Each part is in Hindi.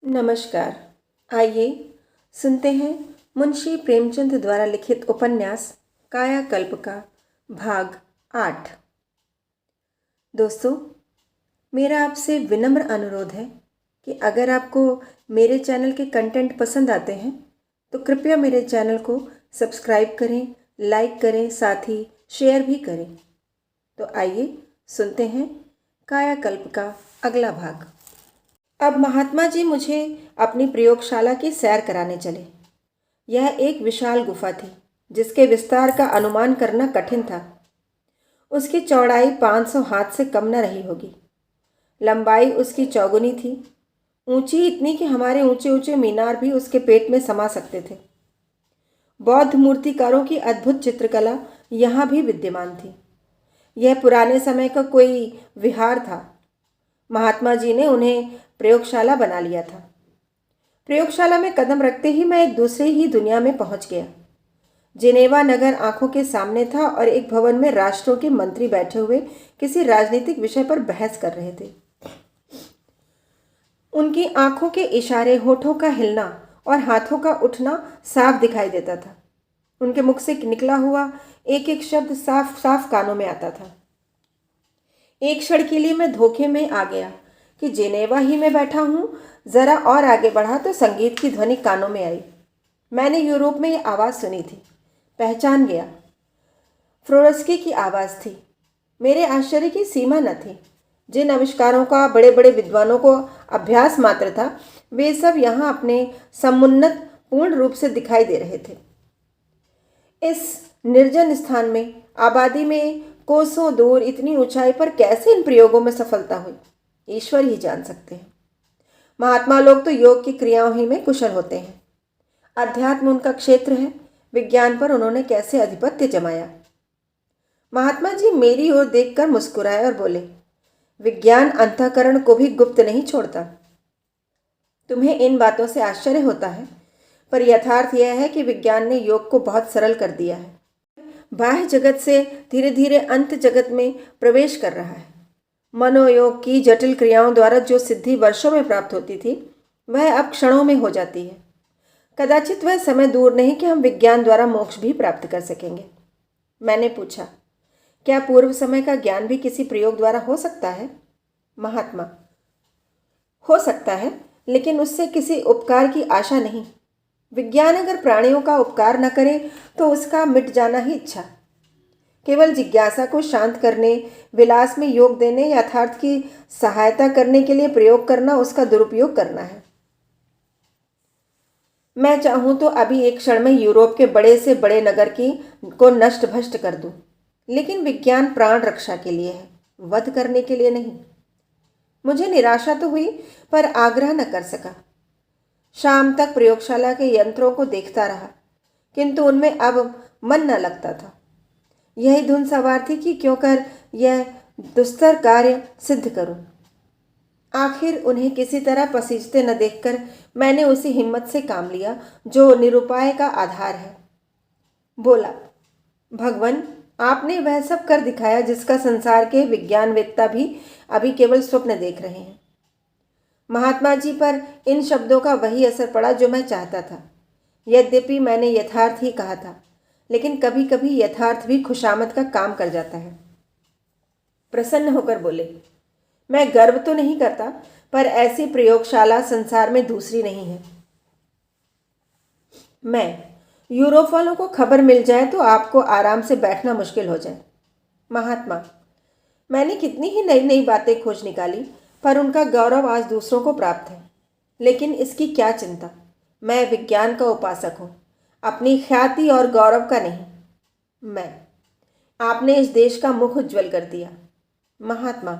नमस्कार। आइए सुनते हैं मुंशी प्रेमचंद द्वारा लिखित उपन्यास कायाकल्प का भाग 8। दोस्तों, मेरा आपसे विनम्र अनुरोध है कि अगर आपको मेरे चैनल के कंटेंट पसंद आते हैं तो कृपया मेरे चैनल को सब्सक्राइब करें, लाइक करें, साथ ही शेयर भी करें। तो आइए सुनते हैं कायाकल्प का अगला भाग। अब महात्मा जी मुझे अपनी प्रयोगशाला की सैर कराने चले। यह एक विशाल गुफा थी जिसके विस्तार का अनुमान करना कठिन था। उसकी चौड़ाई 500 हाथ से कम न रही होगी। लंबाई उसकी चौगुनी थी, ऊंची इतनी कि हमारे ऊंचे ऊंचे मीनार भी उसके पेट में समा सकते थे। बौद्ध मूर्तिकारों की अद्भुत चित्रकला यहाँ भी विद्यमान थी। यह पुराने समय का कोई विहार था। महात्मा जी ने उन्हें प्रयोगशाला बना लिया था। प्रयोगशाला में कदम रखते ही मैं एक दूसरी ही दुनिया में पहुंच गया। जिनेवा नगर आंखों के सामने था और एक भवन में राष्ट्रों के मंत्री बैठे हुए किसी राजनीतिक विषय पर बहस कर रहे थे। उनकी आंखों के इशारे, होठों का हिलना और हाथों का उठना साफ दिखाई देता था। उनके मुख से निकला हुआ एक एक शब्द साफ साफ कानों में आता था। एक क्षण के लिए मैं धोखे में आ गया कि जिनेवा ही में बैठा हूँ। ज़रा और आगे बढ़ा तो संगीत की ध्वनि कानों में आई। मैंने यूरोप में ये आवाज़ सुनी थी, पहचान गया। फ्लोरस्की की आवाज़ थी। मेरे आश्चर्य की सीमा न थी। जिन आविष्कारों का बड़े बड़े विद्वानों को अभ्यास मात्र था, वे सब यहाँ अपने समुन्नत पूर्ण रूप से दिखाई दे रहे थे। इस निर्जन स्थान में, आबादी में कोसों दूर इतनी ऊंचाई पर कैसे इन प्रयोगों में सफलता हुई, ईश्वर ही जान सकते हैं। महात्मा लोग तो योग की क्रियाओं ही में कुशल होते हैं। अध्यात्म उनका क्षेत्र है। विज्ञान पर उन्होंने कैसे आधिपत्य जमाया। महात्मा जी मेरी ओर देखकर मुस्कुराए और बोले, विज्ञान अंतःकरण को भी गुप्त नहीं छोड़ता। तुम्हें इन बातों से आश्चर्य होता है, पर यथार्थ यह है कि विज्ञान ने योग को बहुत सरल कर दिया है। बाह्य जगत से धीरे धीरे अंत जगत में प्रवेश कर रहा है। मनोयोग की जटिल क्रियाओं द्वारा जो सिद्धि वर्षों में प्राप्त होती थी, वह अब क्षणों में हो जाती है। कदाचित वह समय दूर नहीं कि हम विज्ञान द्वारा मोक्ष भी प्राप्त कर सकेंगे। मैंने पूछा, क्या पूर्व समय का ज्ञान भी किसी प्रयोग द्वारा हो सकता है? महात्मा, हो सकता है, लेकिन उससे किसी उपकार की आशा नहीं। विज्ञान अगर प्राणियों का उपकार न करे तो उसका मिट जाना ही इच्छा। केवल जिज्ञासा को शांत करने, विलास में योग देने, यथार्थ की सहायता करने के लिए प्रयोग करना उसका दुरुपयोग करना है। मैं चाहूं तो अभी एक क्षण में यूरोप के बड़े से बड़े नगर को नष्ट भ्रष्ट कर दूं, लेकिन विज्ञान प्राण रक्षा के लिए है, वध करने के लिए नहीं। मुझे निराशा तो हुई, पर आग्रह न कर सका। शाम तक प्रयोगशाला के यंत्रों को देखता रहा, किंतु उनमें अब मन न लगता था। यही धुन सवार थी कि क्यों कर यह दुस्तर कार्य सिद्ध करूं। आखिर उन्हें किसी तरह पसीजते न देखकर मैंने उसी हिम्मत से काम लिया जो निरुपाय का आधार है। बोला, भगवान, आपने वह सब कर दिखाया जिसका संसार के विज्ञानवेत्ता भी अभी केवल स्वप्न देख रहे हैं। महात्मा जी पर इन शब्दों का वही असर पड़ा जो मैं चाहता था। यद्यपि मैंने यथार्थ ही कहा था, लेकिन कभी कभी यथार्थ भी खुशामद का काम कर जाता है। प्रसन्न होकर बोले, मैं गर्व तो नहीं करता, पर ऐसी प्रयोगशाला संसार में दूसरी नहीं है। मैं, यूरोप वालों को खबर मिल जाए तो आपको आराम से बैठना मुश्किल हो जाए। महात्मा, मैंने कितनी ही नई नई बातें खोज निकाली, पर उनका गौरव आज दूसरों को प्राप्त है। लेकिन इसकी क्या चिंता, मैं विज्ञान का उपासक हूँ, अपनी ख्याति और गौरव का नहीं। मैं, आपने इस देश का मुख उज्ज्वल कर दिया। महात्मा,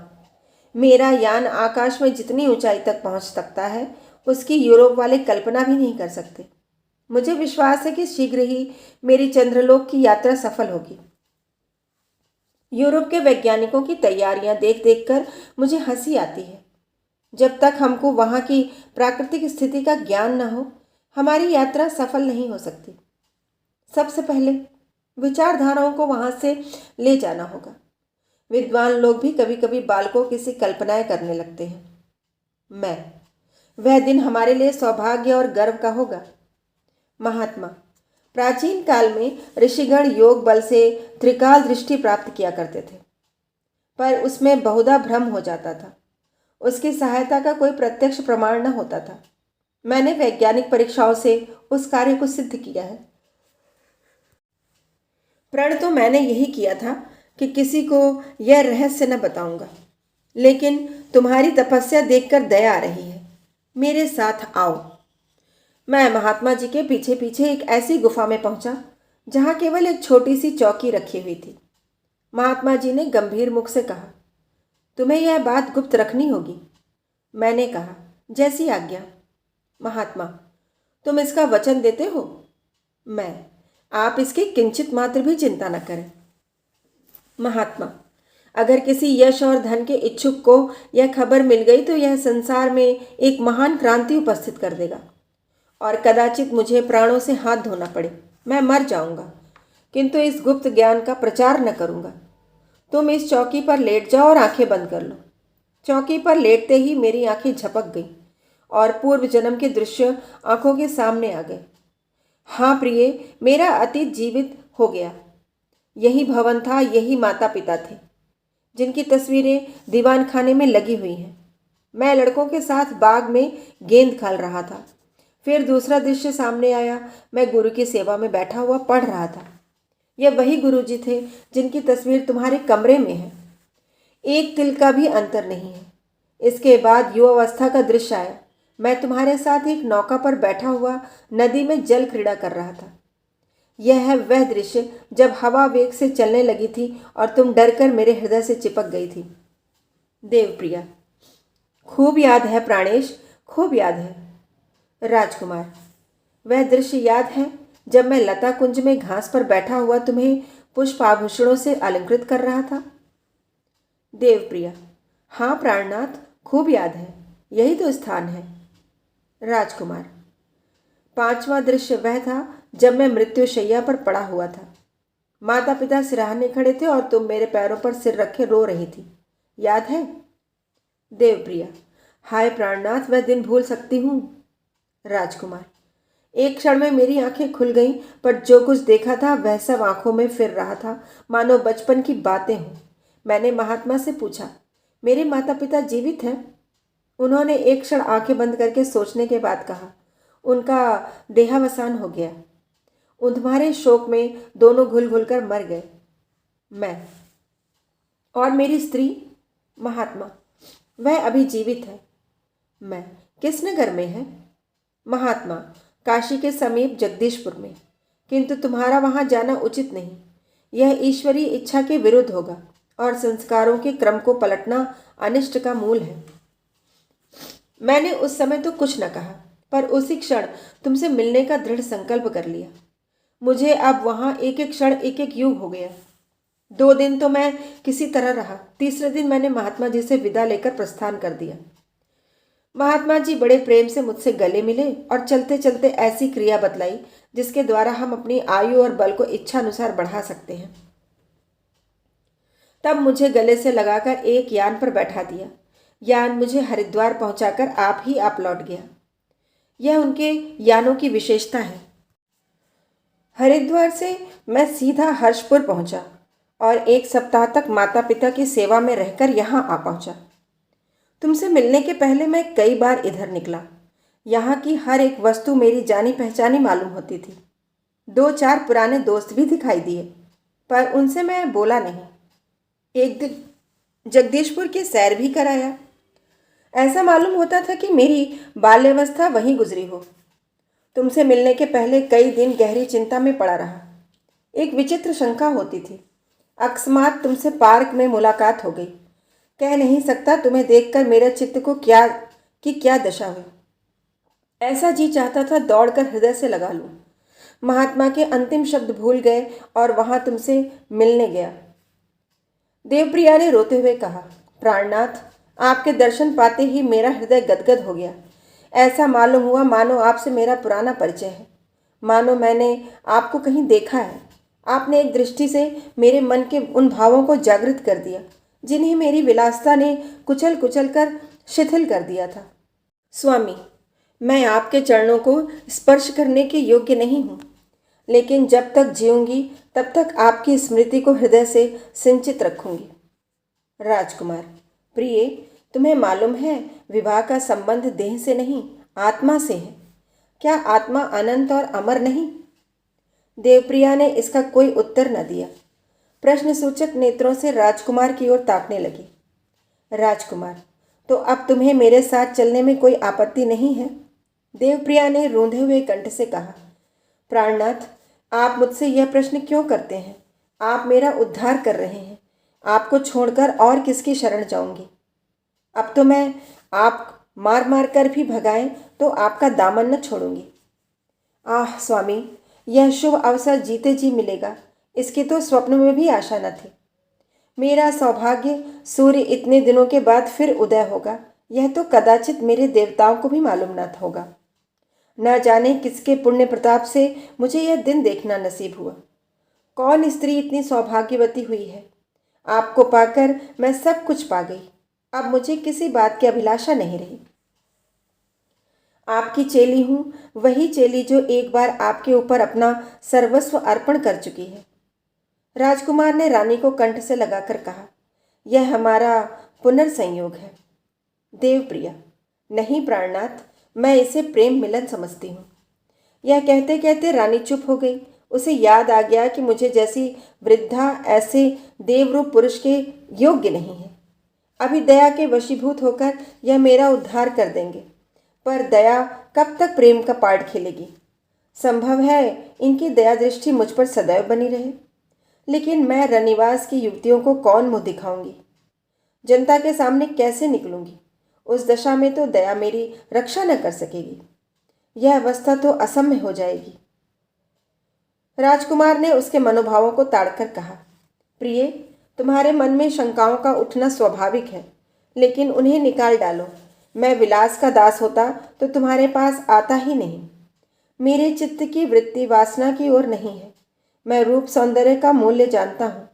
मेरा यान आकाश में जितनी ऊंचाई तक पहुंच सकता है, उसकी यूरोप वाले कल्पना भी नहीं कर सकते। मुझे विश्वास है कि शीघ्र ही मेरी चंद्रलोक की यात्रा सफल होगी। यूरोप के वैज्ञानिकों की तैयारियां देख देखकर मुझे हंसी आती है। जब तक हमको वहाँ की प्राकृतिक स्थिति का ज्ञान न हो, हमारी यात्रा सफल नहीं हो सकती। सबसे पहले विचारधाराओं को वहाँ से ले जाना होगा। विद्वान लोग भी कभी कभी बालकों की सी कल्पनाएं करने लगते हैं। मैं, वह दिन हमारे लिए सौभाग्य और गर्व का होगा। महात्मा, प्राचीन काल में ऋषिगण योग बल से त्रिकाल दृष्टि प्राप्त किया करते थे, पर उसमें बहुधा भ्रम हो जाता था। उसकी सहायता का कोई प्रत्यक्ष प्रमाण न होता था। मैंने वैज्ञानिक परीक्षाओं से उस कार्य को सिद्ध किया है। प्रण तो मैंने यही किया था कि किसी को यह रहस्य न बताऊंगा, लेकिन तुम्हारी तपस्या देखकर दया आ रही है। मेरे साथ आओ। मैं महात्मा जी के पीछे पीछे एक ऐसी गुफा में पहुंचा जहां केवल एक छोटी सी चौकी रखी हुई थी। महात्मा जी ने गंभीर मुख से कहा, तुम्हें यह बात गुप्त रखनी होगी। मैंने कहा, जैसी आज्ञा। महात्मा, तुम इसका वचन देते हो? मैं, आप इसकी किंचित मात्र भी चिंता न करें। महात्मा, अगर किसी यश और धन के इच्छुक को यह खबर मिल गई तो यह संसार में एक महान क्रांति उपस्थित कर देगा और कदाचित मुझे प्राणों से हाथ धोना पड़े। मैं मर जाऊंगा, किंतु इस गुप्त ज्ञान का प्रचार न करूंगा। तुम इस चौकी पर लेट जाओ और आंखें बंद कर लो। चौकी पर लेटते ही मेरी आंखें झपक गईं और पूर्व जन्म के दृश्य आंखों के सामने आ गए। हाँ प्रिय, मेरा अतीत जीवित हो गया। यही भवन था, यही माता पिता थे जिनकी तस्वीरें दीवान खाने में लगी हुई हैं। मैं लड़कों के साथ बाग में गेंद खेल रहा था। फिर दूसरा दृश्य सामने आया। मैं गुरु की सेवा में बैठा हुआ पढ़ रहा था। यह वही गुरुजी थे जिनकी तस्वीर तुम्हारे कमरे में है। एक तिल का भी अंतर नहीं है। इसके बाद युवावस्था का दृश्य आया। मैं तुम्हारे साथ एक नौका पर बैठा हुआ नदी में जल क्रीड़ा कर रहा था। यह है वह दृश्य जब हवा वेग से चलने लगी थी और तुम डरकर मेरे हृदय से चिपक गई थी। देवप्रिया, खूब याद है प्राणेश, खूब याद है। राजकुमार, वह दृश्य याद है जब मैं लता कुंज में घास पर बैठा हुआ तुम्हें पुष्प आभूषणों से अलंकृत कर रहा था। देवप्रिया, हाँ प्राणनाथ, खूब याद है। यही तो स्थान है। राजकुमार, पांचवा दृश्य वह था जब मैं मृत्युशैया पर पड़ा हुआ था। माता पिता सिरहाने खड़े थे और तुम मेरे पैरों पर सिर रखे रो रही थी। याद है? देवप्रिया, हाय प्राणनाथ, वह दिन भूल सकती हूँ? राजकुमार, एक क्षण में मेरी आंखें खुल गईं, पर जो कुछ देखा था वह सब आंखों में फिर रहा था, मानो बचपन की बातें हों। मैंने महात्मा से पूछा, मेरे माता पिता जीवित हैं? उन्होंने एक क्षण आंखें बंद करके सोचने के बाद कहा, उनका देहावसान हो गया। तुम्हारे शोक में दोनों घुल घुल कर मर गए। मैं, और मेरी स्त्री? महात्मा, वह अभी जीवित है। मैं, किस नगर में है? महात्मा, काशी के समीप जगदीशपुर में, किंतु तुम्हारा वहां जाना उचित नहीं। यह ईश्वरीय इच्छा के विरुद्ध होगा और संस्कारों के क्रम को पलटना अनिष्ट का मूल है। मैंने उस समय तो कुछ न कहा, पर उसी क्षण तुमसे मिलने का दृढ़ संकल्प कर लिया। मुझे अब वहां एक एक क्षण एक एक युग हो गया। 2 दिन तो मैं किसी तरह रहा। तीसरे दिन मैंने महात्मा जी से विदा लेकर प्रस्थान कर दिया। महात्मा जी बड़े प्रेम से मुझसे गले मिले और चलते चलते ऐसी क्रिया बतलाई जिसके द्वारा हम अपनी आयु और बल को इच्छा अनुसार बढ़ा सकते हैं। तब मुझे गले से लगाकर एक यान पर बैठा दिया। यान मुझे हरिद्वार पहुंचाकर आप लौट गया। यह उनके यानों की विशेषता है। हरिद्वार से मैं सीधा हर्षपुर पहुंचा और 1 सप्ताह तक माता पिता की सेवा में रहकर यहाँ आ पहुंचा। तुमसे मिलने के पहले मैं कई बार इधर निकला। यहाँ की हर एक वस्तु मेरी जानी पहचानी मालूम होती थी। 2-4 पुराने दोस्त भी दिखाई दिए, पर उनसे मैं बोला नहीं। एक दिन जगदीशपुर की सैर भी कराया। ऐसा मालूम होता था कि मेरी बाल्यावस्था वहीं गुजरी हो। तुमसे मिलने के पहले कई दिन गहरी चिंता में पड़ा रहा। एक विचित्र शंका होती थी। अकस्मात तुमसे पार्क में मुलाकात हो गई। कह नहीं सकता तुम्हें देखकर मेरे चित्त को क्या दशा हुई। ऐसा जी चाहता था दौड़कर हृदय से लगा लूं। महात्मा के अंतिम शब्द भूल गए और वहां तुमसे मिलने गया। देवप्रिया ने रोते हुए कहा, प्राणनाथ, आपके दर्शन पाते ही मेरा हृदय गदगद हो गया। ऐसा मालूम हुआ मानो आपसे मेरा पुराना परिचय है, मानो मैंने आपको कहीं देखा है। आपने एक दृष्टि से मेरे मन के उन भावों को जागृत कर दिया जिन्हें मेरी विलासिता ने कुचल कुचल कर शिथिल कर दिया था। स्वामी, मैं आपके चरणों को स्पर्श करने के योग्य नहीं हूँ, लेकिन जब तक जीऊंगी तब तक आपकी स्मृति को हृदय से सिंचित रखूंगी। राजकुमार, प्रिय, तुम्हें मालूम है विवाह का संबंध देह से नहीं आत्मा से है। क्या आत्मा अनंत और अमर नहीं? देवप्रिया ने इसका कोई उत्तर न दिया। प्रश्नसूचक नेत्रों से राजकुमार की ओर ताकने लगी। राजकुमार, तो अब तुम्हें मेरे साथ चलने में कोई आपत्ति नहीं है? देवप्रिया ने रूंधे हुए कंठ से कहा। प्राणनाथ, आप मुझसे यह प्रश्न क्यों करते हैं? आप मेरा उद्धार कर रहे हैं। आपको छोड़कर और किसकी शरण जाऊंगी? अब तो मैं आप मार मार कर भी भगाएं तो आपका दामन न छोड़ूंगी। आह स्वामी, यह शुभ अवसर जीते जी मिलेगा, इसकी तो स्वप्न में भी आशा न थी। मेरा सौभाग्य सूर्य इतने दिनों के बाद फिर उदय होगा, यह तो कदाचित मेरे देवताओं को भी मालूम न होगा। न जाने किसके पुण्य प्रताप से मुझे यह दिन देखना नसीब हुआ। कौन स्त्री इतनी सौभाग्यवती हुई है? आपको पाकर मैं सब कुछ पा गई। अब मुझे किसी बात की अभिलाषा नहीं रही। आपकी चेली हूँ, वही चेली जो एक बार आपके ऊपर अपना सर्वस्व अर्पण कर चुकी है। राजकुमार ने रानी को कंठ से लगाकर कहा, यह हमारा पुनर्संयोग है। देवप्रिया, नहीं प्राणनाथ, मैं इसे प्रेम मिलन समझती हूँ। यह कहते कहते रानी चुप हो गई। उसे याद आ गया कि मुझे जैसी वृद्धा ऐसे देवरूप पुरुष के योग्य नहीं है। अभी दया के वशीभूत होकर यह मेरा उद्धार कर देंगे, पर दया कब तक प्रेम का पाठ खेलेगी? संभव है इनकी दया दृष्टि मुझ पर सदैव बनी रहे, लेकिन मैं रनिवास की युवतियों को कौन मुँह दिखाऊंगी? जनता के सामने कैसे निकलूंगी? उस दशा में तो दया मेरी रक्षा न कर सकेगी। यह अवस्था तो असम्य हो जाएगी। राजकुमार ने उसके मनोभावों को ताड़कर कहा, प्रिय, तुम्हारे मन में शंकाओं का उठना स्वाभाविक है, लेकिन उन्हें निकाल डालो। मैं विलास का दास होता तो तुम्हारे पास आता ही नहीं। मेरे चित्त की वृत्ति वासना की ओर नहीं है। मैं रूप सौंदर्य का मूल्य जानता हूँ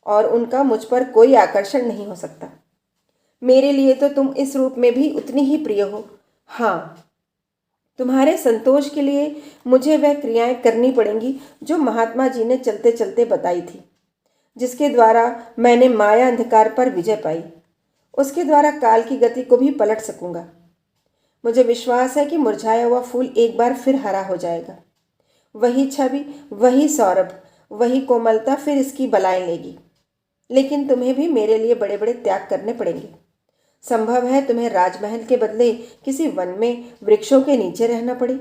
और उनका मुझ पर कोई आकर्षण नहीं हो सकता। मेरे लिए तो तुम इस रूप में भी उतनी ही प्रिय हो। हाँ, तुम्हारे संतोष के लिए मुझे वह क्रियाएं करनी पड़ेंगी जो महात्मा जी ने चलते चलते बताई थी, जिसके द्वारा मैंने माया अंधकार पर विजय पाई। उसके द्वारा काल की गति को भी पलट सकूंगा। मुझे विश्वास है कि मुरझाया हुआ फूल एक बार फिर हरा हो जाएगा। वही छवि, वही सौरभ, वही कोमलता फिर इसकी बलाएं लेगी। लेकिन तुम्हें भी मेरे लिए बड़े बड़े त्याग करने पड़ेंगे। संभव है तुम्हें राजमहल के बदले किसी वन में वृक्षों के नीचे रहना पड़े।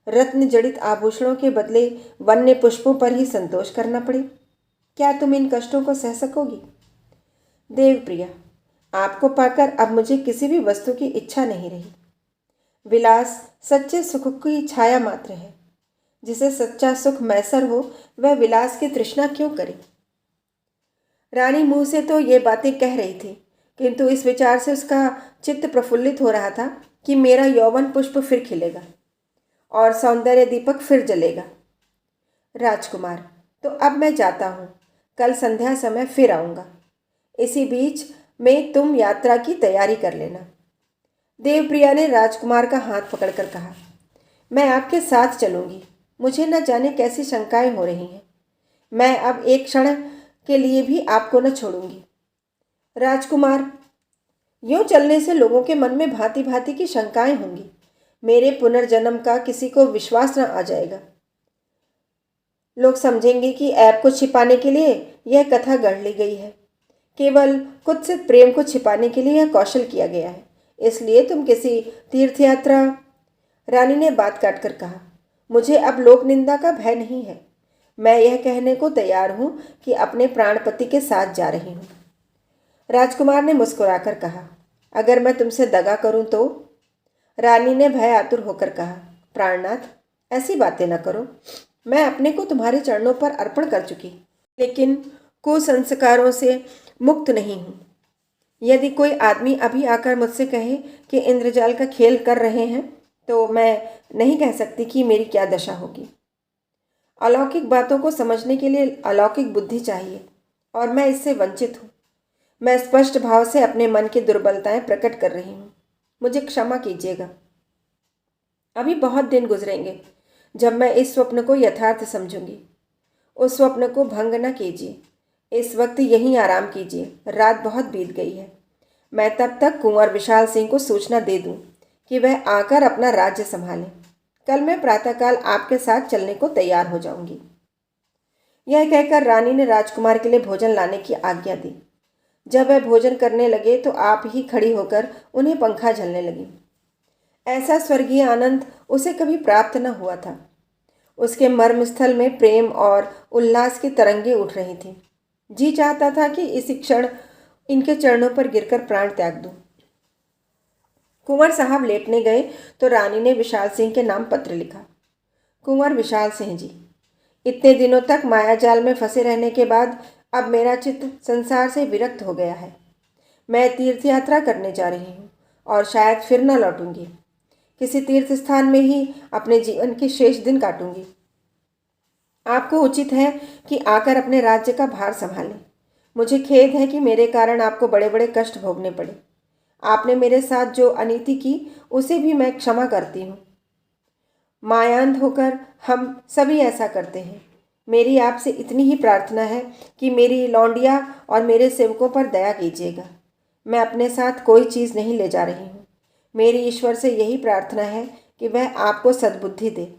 रत्न जड़ित आभूषणों के बदले वन्य पुष्पों पर ही संतोष करना पड़े। क्या तुम इन कष्टों को सह सकोगी? देवप्रिया, आपको पाकर अब मुझे किसी भी वस्तु की इच्छा नहीं रही। विलास सच्चे सुख की छाया मात्र है। जिसे सच्चा सुख मैसर हो वह विलास की तृष्णा क्यों करे? रानी मुंह से तो ये बातें कह रही थी, किंतु इस विचार से उसका चित्त प्रफुल्लित हो रहा था कि मेरा यौवन पुष्प फिर खिलेगा और सौंदर्य दीपक फिर जलेगा। राजकुमार, तो अब मैं जाता हूँ। कल संध्या समय फिर आऊँगा। इसी बीच में तुम यात्रा की तैयारी कर लेना। देवप्रिया ने राजकुमार का हाथ पकड़कर कहा, मैं आपके साथ चलूँगी। मुझे न जाने कैसी शंकाएं हो रही हैं। मैं अब एक क्षण के लिए भी आपको न छोड़ूंगी। राजकुमार, यूं चलने से लोगों के मन में भांति भांति की शंकाएं होंगी। मेरे पुनर्जन्म का किसी को विश्वास न आ जाएगा। लोग समझेंगे कि ऐब को छिपाने के लिए यह कथा गढ़ ली गई है। केवल कुत्सित प्रेम को छिपाने के लिए यह कौशल किया गया है। इसलिए तुम किसी तीर्थयात्रा। रानी ने बात काटकर कहा, मुझे अब लोक निंदा का भय नहीं है। मैं यह कहने को तैयार हूँ कि अपने प्राणपति के साथ जा रही हूँ। राजकुमार ने मुस्कुराकर कहा, अगर मैं तुमसे दगा करूँ तो? रानी ने भय आतुर होकर कहा, प्राणनाथ, ऐसी बातें न करो। मैं अपने को तुम्हारे चरणों पर अर्पण कर चुकी, लेकिन कुसंस्कारों से मुक्त नहीं हूँ। यदि कोई आदमी अभी आकर मुझसे कहे कि इंद्रजाल का खेल कर रहे हैं, तो मैं नहीं कह सकती कि मेरी क्या दशा होगी। अलौकिक बातों को समझने के लिए अलौकिक बुद्धि चाहिए, और मैं इससे वंचित हूँ। मैं स्पष्ट भाव से अपने मन की दुर्बलताएं प्रकट कर रही हूँ। मुझे क्षमा कीजिएगा। अभी बहुत दिन गुजरेंगे जब मैं इस स्वप्न को यथार्थ समझूंगी। उस स्वप्न को भंग न कीजिए। इस वक्त यहीं आराम कीजिए, रात बहुत बीत गई है। मैं तब तक कुंवर विशाल सिंह को सूचना दे दूं कि वह आकर अपना राज्य संभालें। कल मैं प्रातःकाल आपके साथ चलने को तैयार हो जाऊंगी। यह कहकर रानी ने राजकुमार के लिए भोजन लाने की आज्ञा दी। जब वह भोजन करने लगे तो आप ही खड़ी होकर उन्हें पंखा झलने लगी। ऐसा स्वर्गीय आनंद उसे कभी प्राप्त न हुआ था। उसके मर्मस्थल में प्रेम और उल्लास की तरंगें उठ रही थीं। जी चाहता था कि इसी क्षण इनके चरणों पर गिरकर प्राण त्याग दूं। कुंवर साहब लेटने गए तो रानी ने विशाल सिंह के नाम पत्र लिखा। कुंवर विशाल सिंह जी, इतने दिनों तक मायाजाल में फंसे रहने के बाद अब मेरा चित्त संसार से विरक्त हो गया है। मैं तीर्थ यात्रा करने जा रही हूँ और शायद फिर न लौटूंगी। किसी तीर्थ स्थान में ही अपने जीवन के शेष दिन काटूंगी। आपको उचित है कि आकर अपने राज्य का भार संभालें। मुझे खेद है कि मेरे कारण आपको बड़े बड़े कष्ट भोगने पड़े। आपने मेरे साथ जो अनीति की उसे भी मैं क्षमा करती हूँ। मायांध होकर हम सभी ऐसा करते हैं। मेरी आपसे इतनी ही प्रार्थना है कि मेरी लौंडिया और मेरे सेवकों पर दया कीजिएगा। मैं अपने साथ कोई चीज़ नहीं ले जा रही हूँ। मेरी ईश्वर से यही प्रार्थना है कि वह आपको सद्बुद्धि दे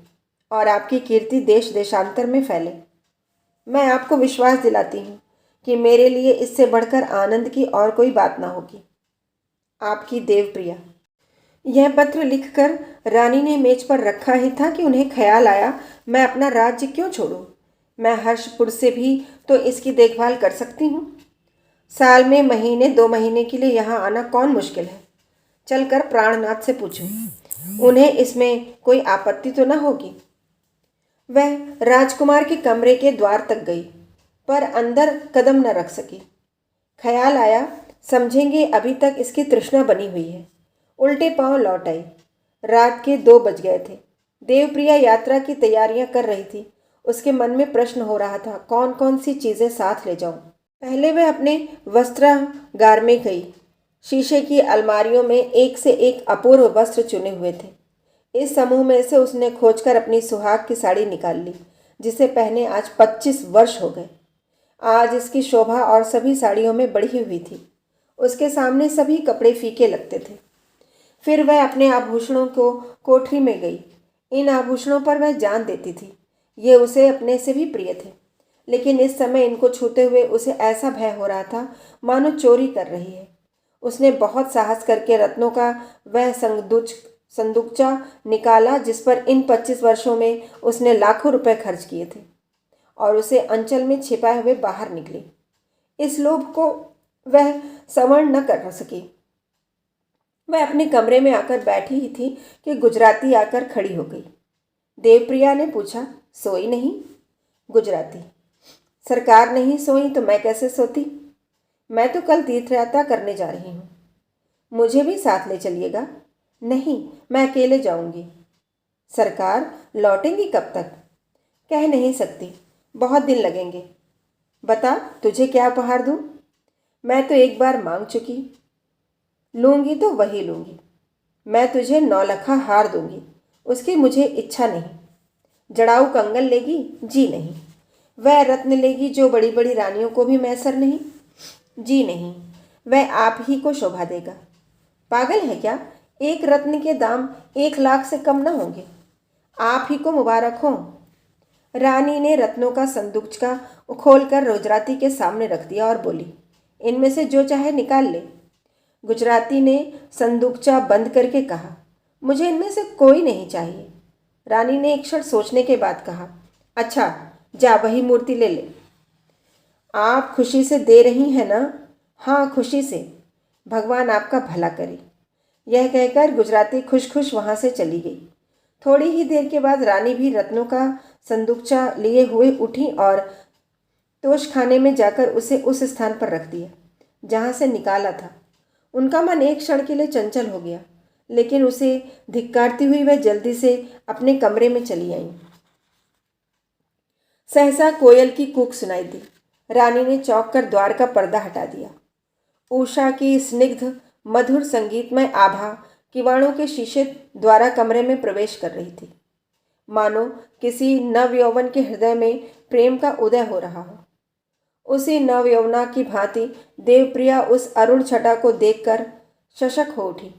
और आपकी कीर्ति देश देशांतर में फैले। मैं आपको विश्वास दिलाती हूँ कि मेरे लिए इससे बढ़कर आनंद की और कोई बात ना होगी। आपकी देवप्रिया। यह पत्र लिखकर रानी ने मेज पर रखा ही था कि उन्हें ख्याल आया, मैं अपना राज्य क्यों छोड़ूं? मैं हर्षपुर से भी तो इसकी देखभाल कर सकती हूँ। साल में महीने 2 महीने के लिए यहाँ आना कौन मुश्किल है। चलकर प्राणनाथ से पूछूं, उन्हें इसमें कोई आपत्ति तो न होगी। वह राजकुमार के कमरे के द्वार तक गई, पर अंदर कदम न रख सकी। ख्याल आया, समझेंगे अभी तक इसकी तृष्णा बनी हुई है। उल्टे पांव लौट आई। रात के 2 बज गए थे। देवप्रिया यात्रा की तैयारियां कर रही थी। उसके मन में प्रश्न हो रहा था, कौन कौन सी चीज़ें साथ ले जाऊं। पहले वह अपने वस्त्रागार में गई। शीशे की अलमारियों में एक से एक अपूर्व वस्त्र चुने हुए थे। इस समूह में से उसने खोजकर अपनी सुहाग की साड़ी निकाल ली, जिसे पहने आज 25 वर्ष हो गए। आज इसकी शोभा और सभी साड़ियों में बढ़ी हुई थी। उसके सामने सभी कपड़े फीके लगते थे। फिर वह अपने आभूषणों को कोठरी में गई। इन आभूषणों पर वह जान देती थी। ये उसे अपने से भी प्रिय थे, लेकिन इस समय इनको छूते हुए उसे ऐसा भय हो रहा था मानो चोरी कर रही है। उसने बहुत साहस करके रत्नों का वह संदूकचा निकाला जिस पर इन 25 वर्षों में उसने लाखों रुपए खर्च किए थे, और उसे अंचल में छिपाए हुए बाहर निकली। इस लोभ को वह संवरण न कर सकी। वह अपने कमरे में आकर बैठी ही थी कि गुजराती आकर खड़ी हो गई। देवप्रिया ने पूछा, सोई नहीं? गुजराती, सरकार नहीं सोई तो मैं कैसे सोती? मैं तो कल तीर्थ यात्रा करने जा रही हूँ। मुझे भी साथ ले चलिएगा? नहीं, मैं अकेले जाऊंगी। सरकार लौटेंगी कब तक? कह नहीं सकती, बहुत दिन लगेंगे। बता, तुझे क्या उपहार दूं? मैं तो एक बार मांग चुकी, लूंगी तो वही लूंगी। मैं तुझे 9 लखा हार दूंगी, उसकी मुझे इच्छा नहीं। जड़ाऊ कंगन लेगी? जी नहीं। वह रत्न लेगी जो बड़ी बड़ी रानियों को भी मैसर नहीं? जी नहीं। वह आप ही को शोभा देगा। पागल है क्या? एक रत्न के दाम 1 लाख से कम न होंगे। आप ही को मुबारक हो। रानी ने रत्नों का संदूकचा खोलकर गुजराती के सामने रख दिया और बोली, इनमें से जो चाहे निकाल ले। गुजराती ने संदूकचा बंद करके कहा, मुझे इनमें से कोई नहीं चाहिए। रानी ने एक क्षण सोचने के बाद कहा, अच्छा, जा वही मूर्ति ले ले। आप खुशी से दे रही हैं ना? हाँ, खुशी से। भगवान आपका भला करे। यह कहकर गुजराती खुश खुश वहाँ से चली गई। थोड़ी ही देर के बाद रानी भी रत्नों का संदूकचा लिए हुए उठी और तोशखाने में जाकर उसे उस स्थान पर रख दिया जहाँ से निकाला था। उनका मन एक क्षण के लिए चंचल हो गया, लेकिन उसे धिक्कारती हुई वह जल्दी से अपने कमरे में चली आई। सहसा कोयल की कूक सुनाई दी। रानी ने चौंक कर द्वार का पर्दा हटा दिया। उषा की स्निग्ध मधुर संगीतमय आभा किवाड़ों के शीशे द्वारा कमरे में प्रवेश कर रही थी, मानो किसी नव यौवन के हृदय में प्रेम का उदय हो रहा हो। उसी नव यौवना की भांति देवप्रिया उस अरुण छटा को देखकर शशक हो उठी।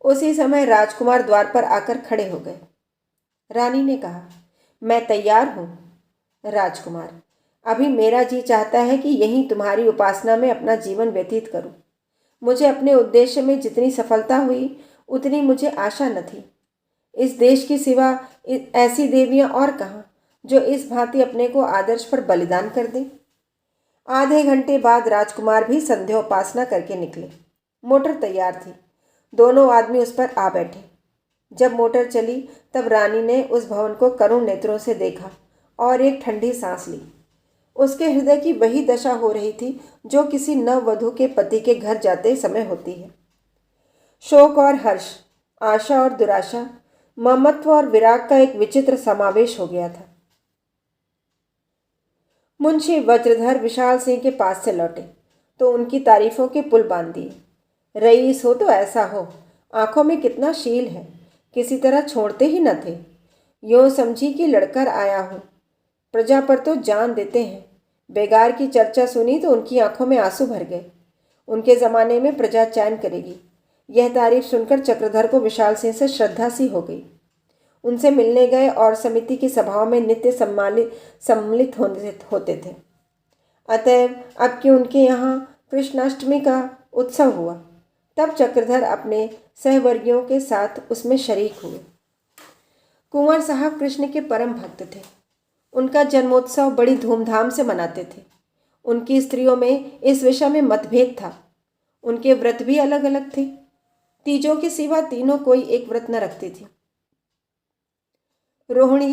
उसी समय राजकुमार द्वार पर आकर खड़े हो गए। रानी ने कहा, मैं तैयार हूँ। राजकुमार, अभी मेरा जी चाहता है कि यहीं तुम्हारी उपासना में अपना जीवन व्यतीत करूं। मुझे अपने उद्देश्य में जितनी सफलता हुई उतनी मुझे आशा न थी। इस देश की सिवा ऐसी देवियां और कहाँ जो इस भांति अपने को आदर्श पर बलिदान कर दें। आधे घंटे बाद राजकुमार भी संध्योपासना करके निकले। मोटर तैयार थी। दोनों आदमी उस पर आ बैठे। जब मोटर चली तब रानी ने उस भवन को करुण नेत्रों से देखा और एक ठंडी सांस ली। उसके हृदय की वही दशा हो रही थी जो किसी नववधू के पति के घर जाते समय होती है। शोक और हर्ष, आशा और दुराशा, ममत्व और विराग का एक विचित्र समावेश हो गया था। मुंशी वज्रधर विशाल सिंह के पास से लौटे तो उनकी तारीफों के पुल बांध दिए। रईस हो तो ऐसा हो, आंखों में कितना शील है, किसी तरह छोड़ते ही न थे। यूँ समझी कि लड़कर आया हूँ। प्रजा पर तो जान देते हैं। बेगार की चर्चा सुनी तो उनकी आंखों में आंसू भर गए। उनके ज़माने में प्रजा चैन करेगी। यह तारीफ सुनकर चक्रधर को विशाल सिंह से श्रद्धा सी हो गई। उनसे मिलने गए और समिति की सभाओं में नित्य सम्मिलित होते थे। अतएव अब कि उनके यहाँ कृष्णाष्टमी का उत्सव हुआ, तब चक्रधर अपने सहवर्गियों के साथ उसमें शरीक हुए। कुंवर साहब कृष्ण के परम भक्त थे। उनका जन्मोत्सव बड़ी धूमधाम से मनाते थे। उनकी स्त्रियों में इस विषय में मतभेद था। उनके व्रत भी अलग अलग थे। तीजों के सिवा तीनों कोई एक व्रत न रखती थी। रोहिणी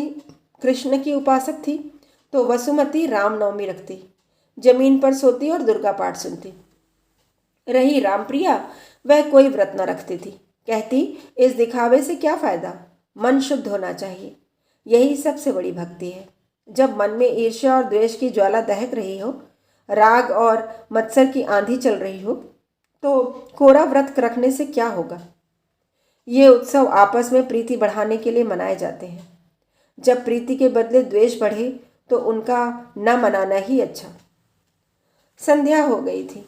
कृष्ण की उपासक थी तो वसुमती रामनवमी रखती, जमीन पर सोती और दुर्गा पाठ सुनती। रही रामप्रिया, वह कोई व्रत न रखती थी। कहती, इस दिखावे से क्या फायदा, मन शुद्ध होना चाहिए, यही सबसे बड़ी भक्ति है। जब मन में ईर्ष्या और द्वेष की ज्वाला दहक रही हो, राग और मत्सर की आंधी चल रही हो, तो कोरा व्रत रखने से क्या होगा। ये उत्सव आपस में प्रीति बढ़ाने के लिए मनाए जाते हैं। जब प्रीति के बदले द्वेष बढ़े तो उनका न मनाना ही अच्छा। संध्या हो गई थी।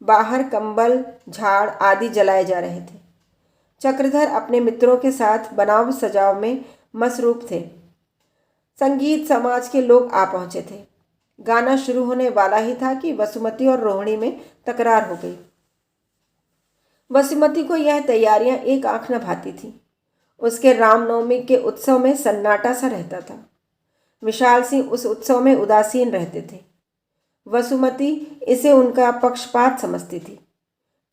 बाहर कंबल, झाड़ आदि जलाए जा रहे थे। चक्रधर अपने मित्रों के साथ बनाव सजाव में मसरूफ थे। संगीत समाज के लोग आ पहुंचे थे। गाना शुरू होने वाला ही था कि वसुमती और रोहिणी में तकरार हो गई। वसुमती को यह तैयारियां एक आंख न भाती थी। उसके रामनवमी के उत्सव में सन्नाटा सा रहता था। विशाल सिंह उस उत्सव में उदासीन रहते थे। वसुमती इसे उनका पक्षपात समझती थी।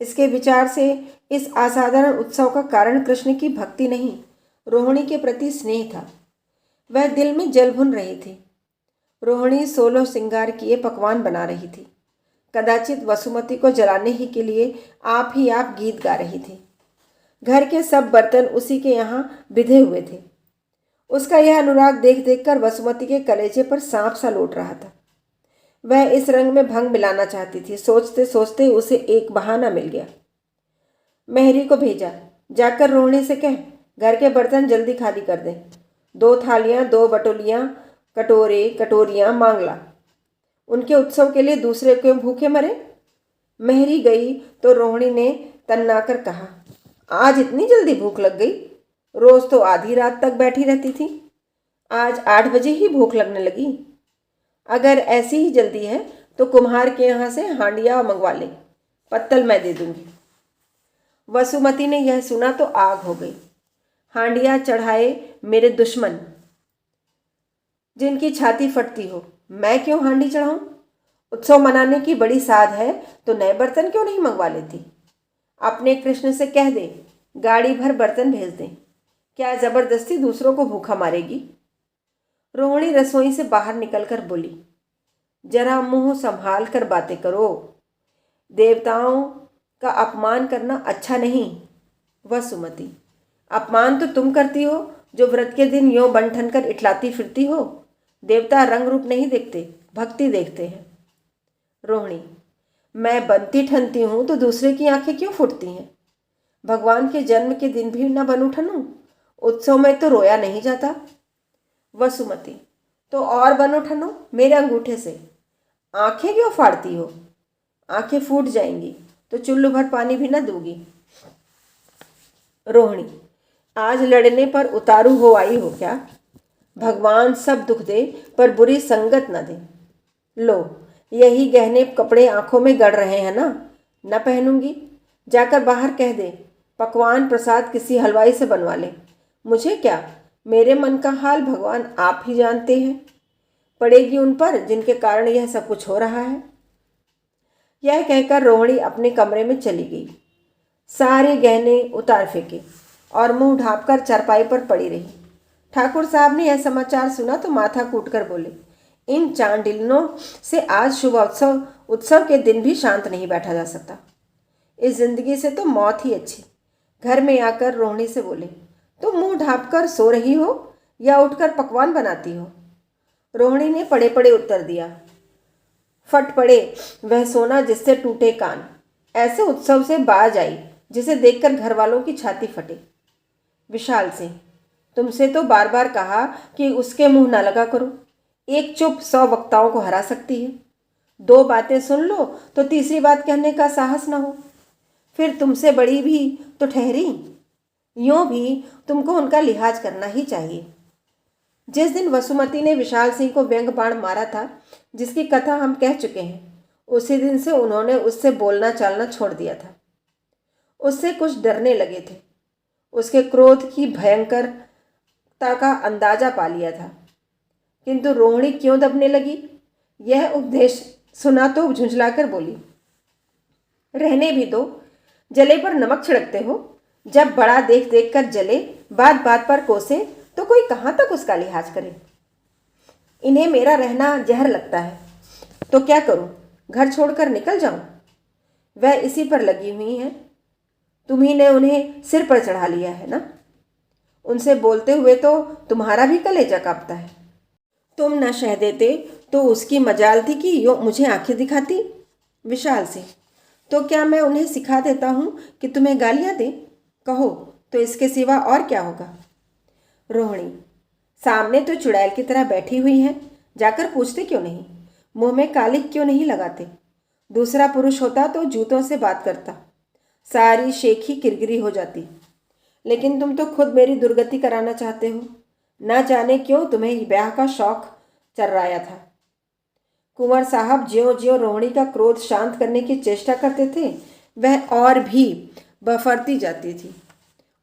इसके विचार से इस असाधारण उत्सव का कारण कृष्ण की भक्ति नहीं, रोहिणी के प्रति स्नेह था। वह दिल में जल भुन रही थी। रोहिणी 16 श्रृंगार किए पकवान बना रही थी। कदाचित वसुमती को जलाने ही के लिए आप ही आप गीत गा रही थी। घर के सब बर्तन उसी के यहाँ बिधे हुए थे। उसका यह अनुराग देख देख कर वसुमती के कलेजे पर सांप सा लौट रहा था। वह इस रंग में भंग मिलाना चाहती थी। सोचते सोचते उसे एक बहाना मिल गया। मेहरी को भेजा, जाकर रोहिणी से कह घर के बर्तन जल्दी खाली कर दें। 2 थालियाँ, 2 बटोलियाँ, कटोरे कटोरियाँ मांग ला। उनके उत्सव के लिए दूसरे क्यों भूखे मरे। मेहरी गई तो रोहिणी ने तन्नाकर कहा, आज इतनी जल्दी भूख लग गई। रोज तो आधी रात तक बैठी रहती थी, आज 8 बजे ही भूख लगने लगी। अगर ऐसी ही जल्दी है तो कुम्हार के यहाँ से हांडिया मंगवा ले, पत्तल मैं दे दूंगी। वसुमती ने यह सुना तो आग हो गई। हांडिया चढ़ाए मेरे दुश्मन, जिनकी छाती फटती हो, मैं क्यों हांडी चढ़ाऊं। उत्सव मनाने की बड़ी साध है तो नए बर्तन क्यों नहीं मंगवा लेती। अपने कृष्ण से कह दे गाड़ी भर बर्तन भेज दें। क्या जबरदस्ती दूसरों को भूखा मारेगी। रोहिणी रसोई से बाहर निकलकर बोली, जरा मुंह संभाल कर बातें करो, देवताओं का अपमान करना अच्छा नहीं। वसुमती, अपमान तो तुम करती हो जो व्रत के दिन यों बन ठन कर इटलाती फिरती हो। देवता रंग रूप नहीं देखते, भक्ति देखते हैं। रोहिणी, मैं बनती ठनती हूँ तो दूसरे की आंखें क्यों फूटती हैं। भगवान के जन्म के दिन भी न बन उठनूं? उत्सव में तो रोया नहीं जाता। वसुमती, तो और बन उठनो मेरे अंगूठे से। आंखें क्यों फाड़ती हो? आंखें फूट जाएंगी तो चुल्लू भर पानी भी न दूंगी। रोहिणी, आज लड़ने पर उतारू हो आई हो क्या? भगवान सब दुख दे पर बुरी संगत न दे। लो, यही गहने कपड़े आंखों में गड़ रहे हैं ना? न पहनूंगी। जाकर बाहर कह दे पकवान प्रसाद किसी हलवाई से बनवा ले। मुझे क्या, मेरे मन का हाल भगवान आप ही जानते हैं। पड़ेगी उन पर जिनके कारण यह सब कुछ हो रहा है। यह कहकर रोहिणी अपने कमरे में चली गई। सारे गहने उतार फेंके और मुंह ढांपकर चारपाई पर पड़ी रही। ठाकुर साहब ने यह समाचार सुना तो माथा कूटकर बोले, इन चांडिलनों से आज शुभ उत्सव के दिन भी शांत नहीं बैठा जा सकता। इस जिंदगी से तो मौत ही अच्छी। घर में आकर रोहिणी से बोले, तुम मुंह ढांपकर सो रही हो या उठकर पकवान बनाती हो? रोहिणी ने पड़े पड़े उत्तर दिया, फट पड़े वह सोना जिससे टूटे कान। ऐसे उत्सव से बाज आई जिसे देखकर घर वालों की छाती फटे। विशाल सिंह, तुमसे तो बार बार कहा कि उसके मुंह ना लगा करो। एक चुप 100 वक्ताओं को हरा सकती है। 2 बातें सुन लो तो तीसरी बात कहने का साहस न हो। फिर तुमसे बड़ी भी तो ठहरी। यूं भी तुमको उनका लिहाज करना ही चाहिए। जिस दिन वसुमती ने विशाल सिंह को व्यंग बाण मारा था, जिसकी कथा हम कह चुके हैं, उसी दिन से उन्होंने उससे बोलना चालना छोड़ दिया था। उससे कुछ डरने लगे थे। उसके क्रोध की भयंकरता का अंदाजा पा लिया था। किंतु रोहिणी क्यों दबने लगी? यह उपदेश सुना तो झुंझलाकर बोली, रहने भी दो, जले पर नमक छिड़कते हो। जब बड़ा देख देख कर जले, बात बात पर कोसे, तो कोई कहाँ तक उसका लिहाज करे। इन्हें मेरा रहना जहर लगता है, तो क्या करूं? घर छोड़कर निकल जाऊं? वह इसी पर लगी हुई हैं। तुम्ही ने उन्हें सिर पर चढ़ा लिया है ना? उनसे बोलते हुए तो तुम्हारा भी कलेजा कांपता है। तुम न शह देते तो उसकी मजाल थी कि यो मुझे आंखें दिखाती। विशाल सिंह, तो क्या मैं उन्हें सिखा देता हूँ कि तुम्हें गालियाँ दें? कहो तो इसके सिवा और क्या होगा? रोहिणी, सामने तो चुड़ैल की तरह बैठी हुई हैं, जाकर पूछते क्यों नहीं? मुंह में कालिक क्यों नहीं लगाते? दूसरा पुरुष होता तो जूतों से बात करता, सारी शेखी किरकिरी हो जाती। लेकिन तुम तो खुद मेरी दुर्गति कराना चाहते हो। न जाने क्यों तुम्हें ब्याह का शौक चर्राया था। कुंवर साहब ज्यों ज्यों रोहिणी का क्रोध शांत करने की चेष्टा करते थे, वह और भी बफरती जाती थी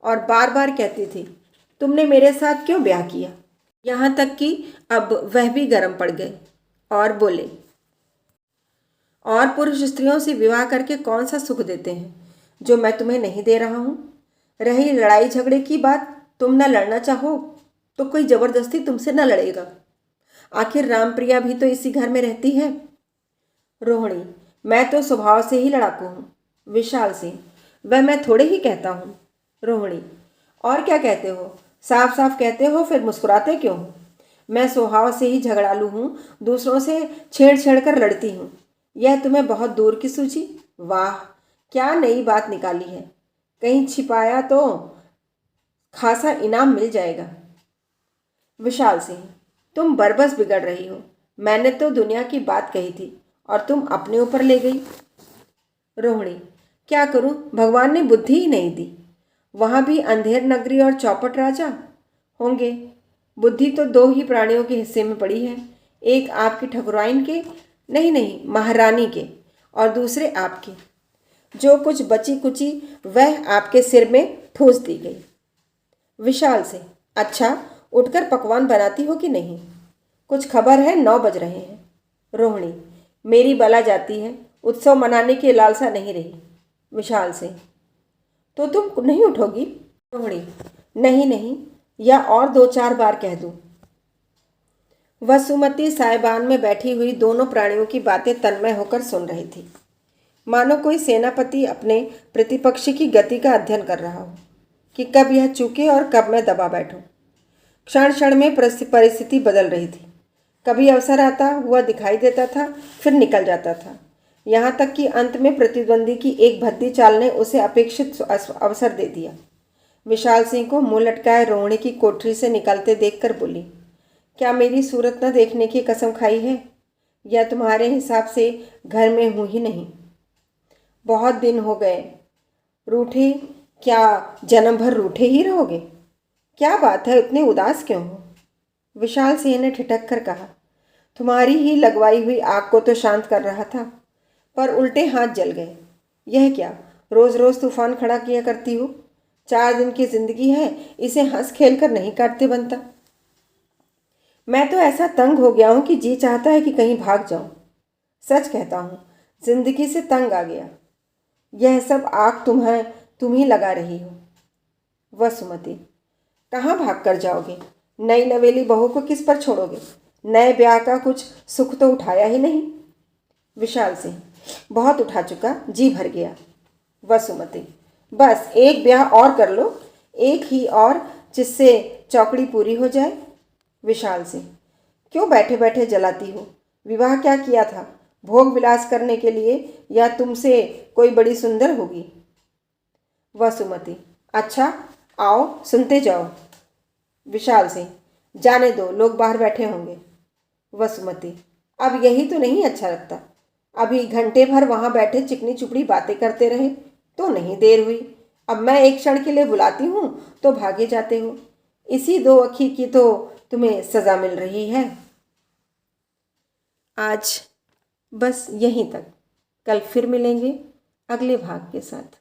और बार बार कहती थी, तुमने मेरे साथ क्यों ब्याह किया? यहाँ तक कि अब वह भी गर्म पड़ गए और बोले, और पुरुष स्त्रियों से विवाह करके कौन सा सुख देते हैं जो मैं तुम्हें नहीं दे रहा हूँ? रही लड़ाई झगड़े की बात, तुम न लड़ना चाहो तो कोई जबरदस्ती तुमसे न लड़ेगा। आखिर रामप्रिया भी तो इसी घर में रहती है। रोहिणी, मैं तो स्वभाव से ही लड़ाकू हूँ। विशाल सिंह, वह मैं थोड़े ही कहता हूँ। रोहिणी, और क्या कहते हो? साफ साफ कहते हो, फिर मुस्कुराते क्यों हो? मैं स्वभाव से ही झगड़ालू हूँ, दूसरों से छेड़ छेड़ कर लड़ती हूँ। यह तुम्हें बहुत दूर की सूझी? वाह, क्या नई बात निकाली है। कहीं छिपाया तो खासा इनाम मिल जाएगा। विशाल सिंह, तुम बरबस बिगड़ रही हो। मैंने तो दुनिया की बात कही थी और तुम अपने ऊपर ले गई। रोहिणी, क्या करूं, भगवान ने बुद्धि ही नहीं दी। वहाँ भी अंधेर नगरी और चौपट राजा होंगे। बुद्धि तो 2 ही प्राणियों के हिस्से में पड़ी है, एक आपकी ठकुराइन के, नहीं महारानी के, और दूसरे आपके। जो कुछ बची कुची वह आपके सिर में ठूस दी गई। विशाल से, अच्छा, उठकर पकवान बनाती हो कि नहीं? कुछ खबर है? 9 बज रहे हैं। रोहिणी, मेरी बला जाती है, उत्सव मनाने की लालसा नहीं रही। विशाल से, तो तुम नहीं उठोगी? रोहिणी, नहीं, या और 2-4 बार कह दूं? वसुमती साइबान में बैठी हुई दोनों प्राणियों की बातें तन्मय होकर सुन रही थी, मानो कोई सेनापति अपने प्रतिपक्षी की गति का अध्ययन कर रहा हो कि कब यह चूके और कब मैं दबा बैठूं। क्षण क्षण में परिस्थिति बदल रही थी। कभी अवसर आता हुआ दिखाई देता था, फिर निकल जाता था। यहाँ तक कि अंत में प्रतिद्वंदी की एक भद्दी चाल ने उसे अपेक्षित अवसर दे दिया। विशाल सिंह को मुंह लटकाए रोहिणी की कोठरी से निकलते देखकर बोली, क्या मेरी सूरत न देखने की कसम खाई है, या तुम्हारे हिसाब से घर में हूँ ही नहीं? बहुत दिन हो गए रूठे, क्या जन्म भर रूठे ही रहोगे? क्या बात है, इतने उदास क्यों हो? विशाल सिंह ने ठिठक कर कहा, तुम्हारी ही लगवाई हुई आग को तो शांत कर रहा था, पर उल्टे हाथ जल गए। यह क्या, रोज रोज तूफान खड़ा किया करती हो? 4 दिन की जिंदगी है, इसे हंस खेल कर नहीं काटते बनता। मैं तो ऐसा तंग हो गया हूं कि जी चाहता है कि कहीं भाग जाऊं। सच कहता हूं, जिंदगी से तंग आ गया। यह सब आग तुम ही लगा रही हो। वसुमती, कहाँ भाग कर जाओगे? नई नवेली बहू को किस पर छोड़ोगे? नए ब्याह का कुछ सुख तो उठाया ही नहीं। विशाल सिंह, बहुत उठा चुका, जी भर गया। वसुमती, बस एक ब्याह और कर लो, एक ही और, जिससे चौकड़ी पूरी हो जाए। विशाल सिंह, क्यों बैठे बैठे जलाती हो? विवाह क्या किया था? भोग विलास करने के लिए, या तुमसे कोई बड़ी सुंदर होगी? वसुमती, अच्छा, आओ सुनते जाओ। विशाल सिंह, जाने दो, लोग बाहर बैठे होंगे। वसुमती, अब यही तो नहीं अच्छा लगता। अभी घंटे भर वहां बैठे चिकनी चुपड़ी बातें करते रहे तो नहीं देर हुई। अब मैं एक क्षण के लिए बुलाती हूँ तो भागे जाते हो। इसी 2 अखी की तो तुम्हें सजा मिल रही है। आज बस यहीं तक। कल फिर मिलेंगे अगले भाग के साथ।